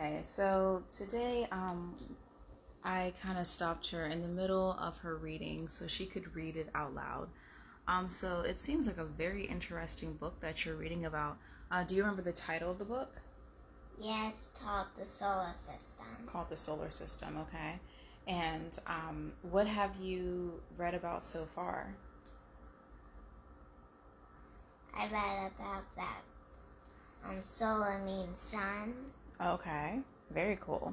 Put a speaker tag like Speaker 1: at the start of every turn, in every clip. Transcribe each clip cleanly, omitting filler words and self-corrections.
Speaker 1: Okay, so today I kind of stopped her in the middle of her reading so she could read it out loud. So it seems like a very interesting book that you're reading about. Do you remember the title of the book?
Speaker 2: Yeah, it's called The Solar System.
Speaker 1: Called The Solar System, okay. And what have you read about so far?
Speaker 2: I read about that. Solar means sun.
Speaker 1: Okay, very cool.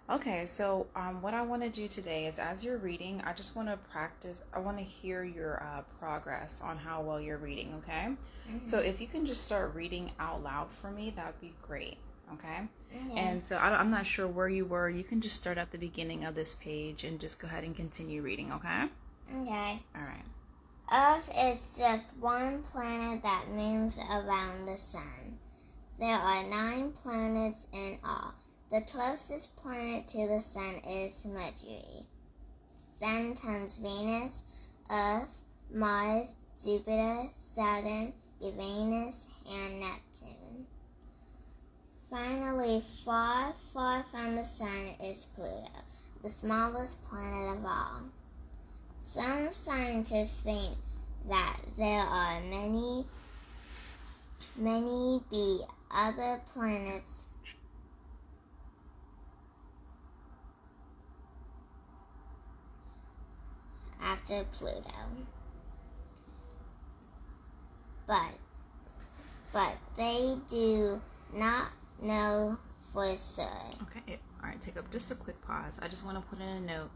Speaker 1: Okay, so what I want to do today is, as you're reading, I just want to practice. I want to hear your progress on how well you're reading, okay? Mm-hmm. So if you can just start reading out loud for me, that would be great, okay? Mm-hmm. And so I'm not sure where you were. You can just start at the beginning of this page and just go ahead and continue reading, okay?
Speaker 2: Okay.
Speaker 1: All right.
Speaker 2: Earth is just one planet that moves around the sun. There are 9 planets in all. The closest planet to the sun is Mercury. Then comes Venus, Earth, Mars, Jupiter, Saturn, Uranus, and Neptune. Finally, far, far from the sun is Pluto, the smallest planet of all. Some scientists think that there are many other planets after Pluto. But they do not know for sure.
Speaker 1: Okay, all right, take up just a quick pause. I just want to put in a note.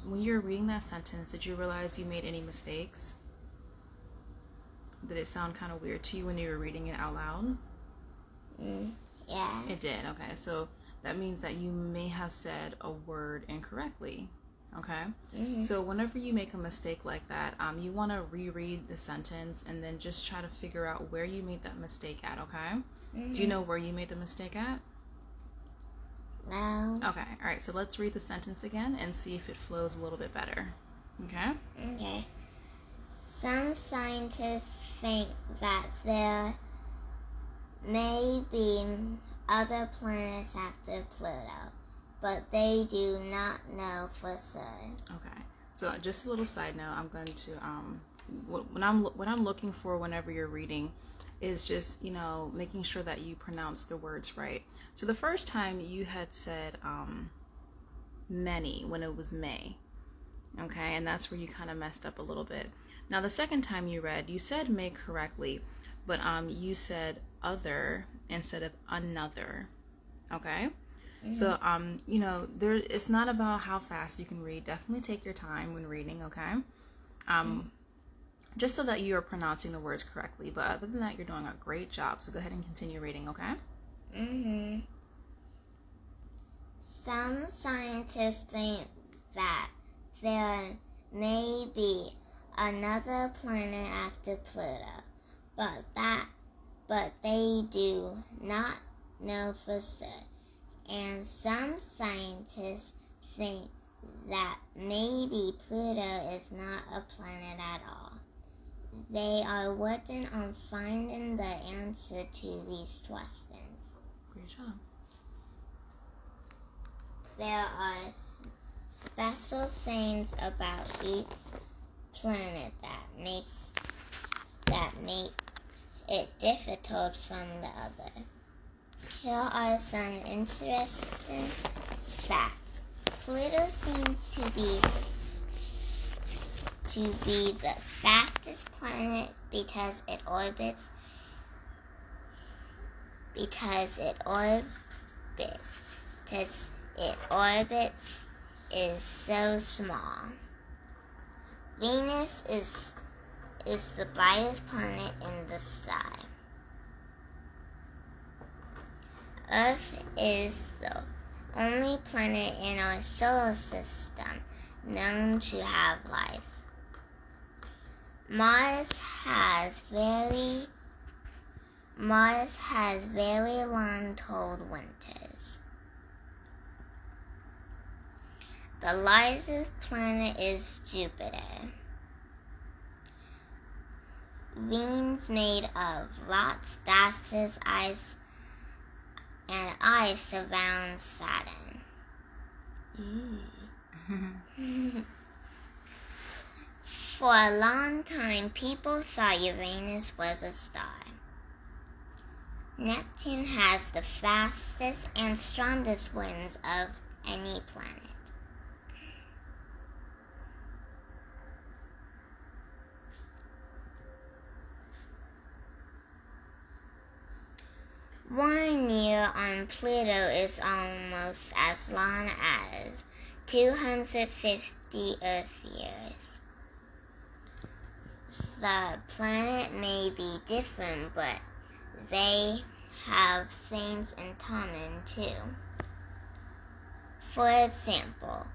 Speaker 1: When you were reading that sentence, did you realize you made any mistakes? Did it sound kind of weird to you when you were reading it out loud?
Speaker 2: Yeah.
Speaker 1: It did, okay. So that means that you may have said a word incorrectly, okay? Mm-hmm. So whenever you make a mistake like that, you want to reread the sentence and then just try to figure out where you made that mistake at, okay? Mm-hmm. Do you know where you made the mistake at?
Speaker 2: No.
Speaker 1: Okay, all right, so let's read the sentence again and see if it flows a little bit better, okay?
Speaker 2: Okay. Some scientists think that there may be other planets after Pluto, but they do not know for sure.
Speaker 1: Okay, so just a little side note, I'm going to, what I'm looking for whenever you're reading is just, making sure that you pronounce the words right. So the first time you had said many when it was May, okay, and that's where you kind of messed up a little bit. Now the second time you read, you said May correctly, but you said other instead of another, okay? Mm-hmm. So it's not about how fast you can read. Definitely take your time when reading, okay? Just so that you are pronouncing the words correctly. But other than that, you're doing a great job. So go ahead and continue reading, okay?
Speaker 2: Mm-hmm. Some scientists think that there may be another planet after Pluto, but they do not know for sure. And some scientists think that maybe Pluto is not a planet at all. They are working on finding the answer to these questions.
Speaker 1: Great job.
Speaker 2: There are special things about each planet that make it difficult from the other. Here are some interesting facts. Pluto seems to be the fastest planet because it orbits is so small. Venus is the brightest planet in the sky. Earth is the only planet in our solar system known to have life. Mars has very long cold winters. The largest planet is Jupiter. Venus made of rocks, gases, ice, and ice around Saturn. For a long time, people thought Uranus was a star. Neptune has the fastest and strongest winds of any planet. One year on Pluto is almost as long as 250 Earth years. The planet may be different, but they have things in common too. For example,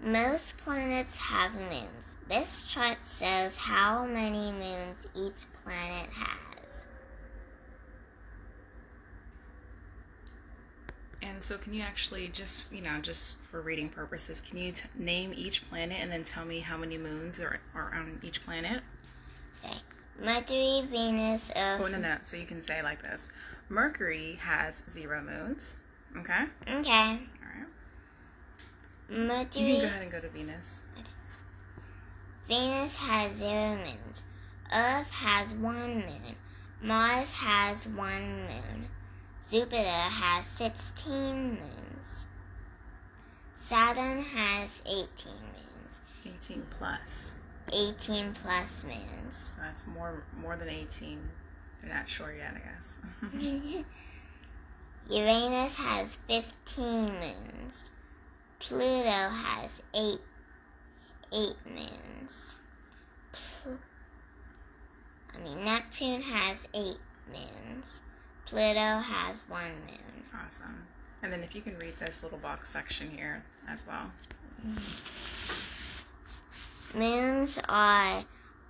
Speaker 2: most planets have moons. This chart shows how many moons each planet has.
Speaker 1: And so can you actually just for reading purposes, can you name each planet and then tell me how many moons are on each planet?
Speaker 2: Okay. Mercury, Venus, Earth.
Speaker 1: Oh, no. So you can say like this. Mercury has 0 moons. Okay?
Speaker 2: Okay.
Speaker 1: All right.
Speaker 2: Mercury.
Speaker 1: You can go ahead and go to Venus.
Speaker 2: Okay. Venus has 0 moons. Earth has 1 moon. Mars has 1 moon. Jupiter has 16 moons. Saturn has 18 moons.
Speaker 1: 18 plus.
Speaker 2: 18 plus moons.
Speaker 1: So that's more than 18. They're not sure yet, I guess.
Speaker 2: Uranus has 15 moons. Pluto has 8 moons. Neptune has 8 moons. Pluto has 1 moon.
Speaker 1: Awesome. And then if you can read this little box section here as well.
Speaker 2: Moons are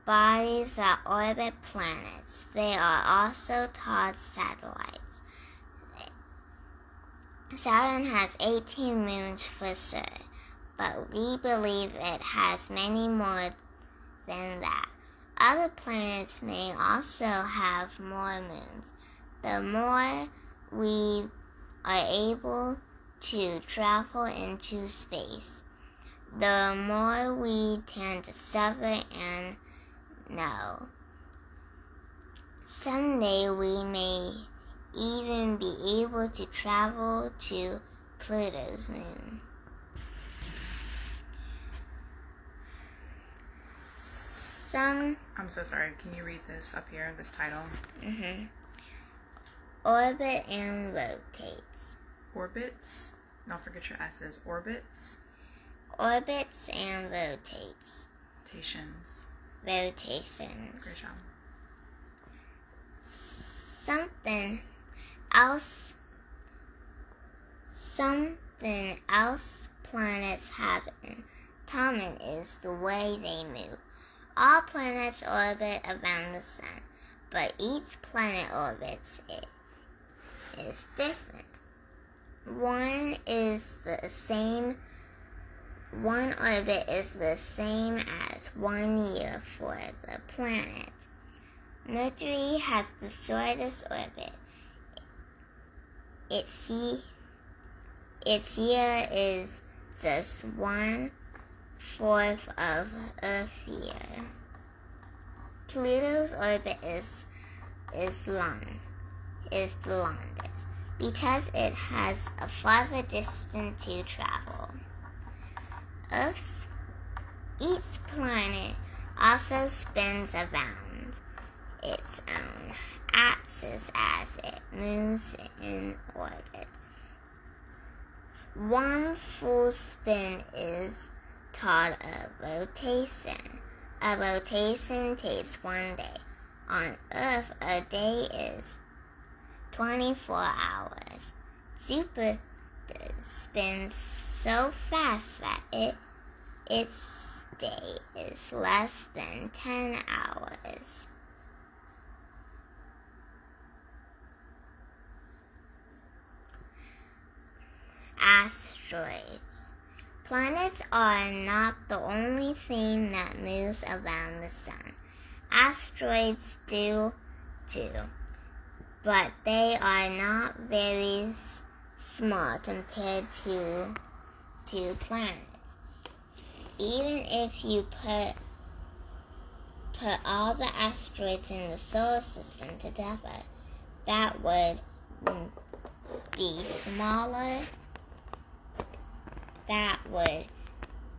Speaker 2: bodies that orbit planets. They are also called satellites. Saturn has 18 moons for sure, but we believe it has many more than that. Other planets may also have more moons. The more we are able to travel into space, the more we can discover and know. Someday we may even be able to travel to Pluto's moon.
Speaker 1: I'm so sorry. Can you read this up here, this title?
Speaker 2: Orbit and rotates.
Speaker 1: Orbits. Don't forget your S's. Orbits.
Speaker 2: Orbits and rotates.
Speaker 1: Rotations.
Speaker 2: Rotations.
Speaker 1: Great job.
Speaker 2: Something else planets have in common is the way they move. All planets orbit around the sun, but each planet orbits it is different. One orbit is the same as 1 year for the planet. Mercury has the shortest orbit. Its year is just 1/4 of Earth year. Pluto's orbit is the longest because it has a farther distance to travel. Each planet also spins around its own axis as it moves in orbit. One full spin is called a rotation. A rotation takes 1 day. On Earth, a day is 24 hours. Jupiter spins so fast that its day is less than 10 hours. Asteroids. Planets are not the only thing that moves around the sun. Asteroids do too. but they are not very small compared to planets. Even if you put all the asteroids in the solar system together, that would be smaller. That would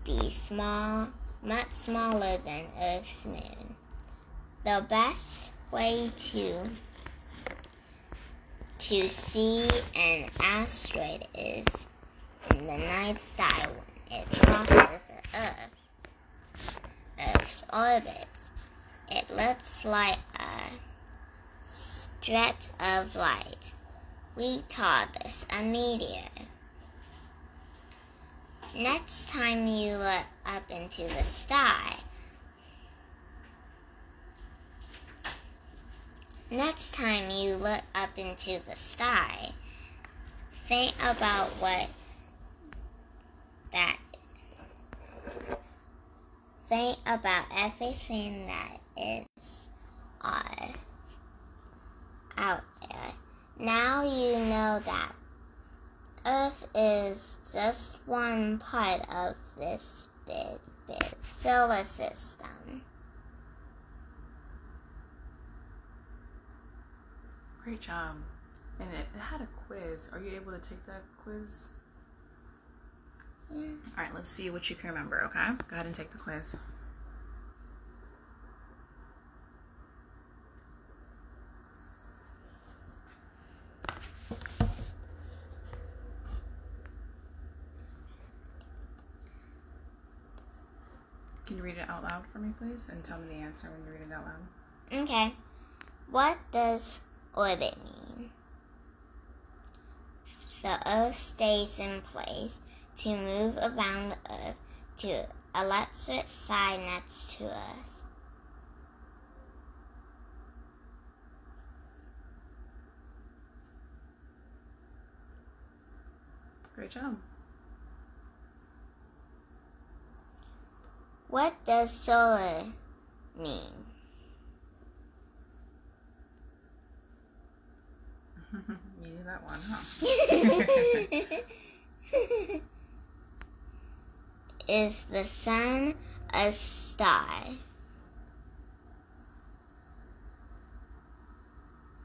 Speaker 2: be much smaller than Earth's moon. The best way to see an asteroid is in the night sky when it crosses Earth's orbit. It looks like a stretch of light. We call this a meteor. Next time you look up into the sky, think about everything that is out there. Now you know that Earth is just one part of this big solar system.
Speaker 1: Great job. And it had a quiz. Are you able to take that quiz?
Speaker 2: Yeah.
Speaker 1: All right, let's see what you can remember, okay? Go ahead and take the quiz. Can you read it out loud for me, please? And tell me the answer when you read it out loud.
Speaker 2: Okay. What does orbit mean? The Earth stays in place to move around the Earth to electric side next to Earth.
Speaker 1: Great job.
Speaker 2: What does solar mean?
Speaker 1: You knew that one, huh?
Speaker 2: Is the sun a star?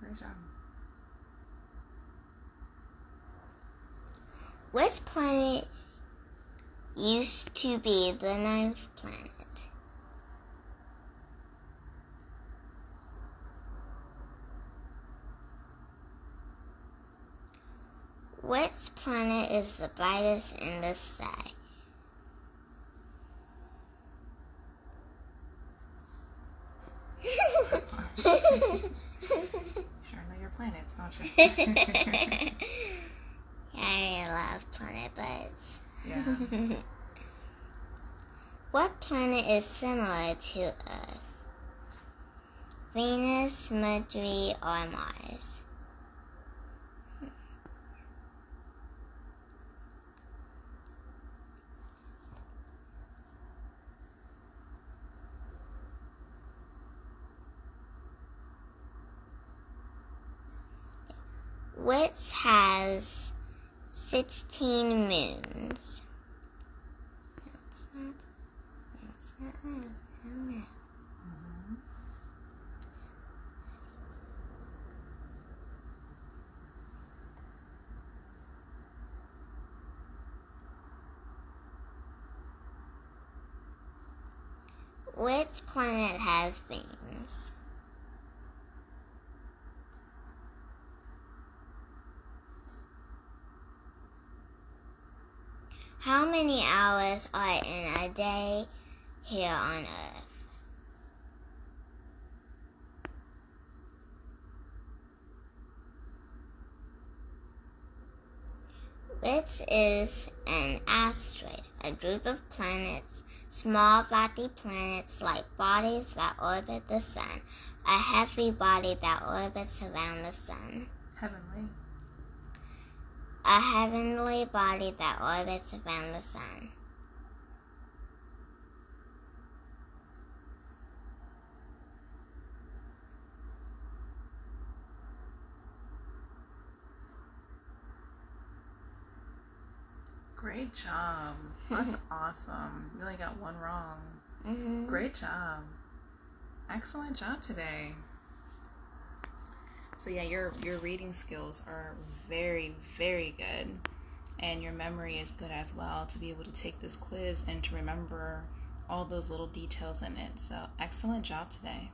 Speaker 1: Great job.
Speaker 2: Which planet used to be the 9th planet? Which planet is the brightest in the sky?
Speaker 1: Sure know your planets, don't you?
Speaker 2: I love planet bugs.
Speaker 1: Yeah.
Speaker 2: What planet is similar to Earth? Venus, Mercury, or Mars? Which has 16 moons? It's not, I don't know. Which planet has rings? How many hours are in a day here on Earth? Which is an asteroid? A group of planets, small rocky planets like bodies that orbit the sun, a heavy body that orbits around the sun.
Speaker 1: Heavenly.
Speaker 2: A heavenly body that orbits around the sun.
Speaker 1: Great job. That's awesome. You only got one wrong.
Speaker 2: Mm-hmm.
Speaker 1: Great job. Excellent job today. So yeah, your reading skills are very, very good. And your memory is good as well to be able to take this quiz and to remember all those little details in it. So excellent job today.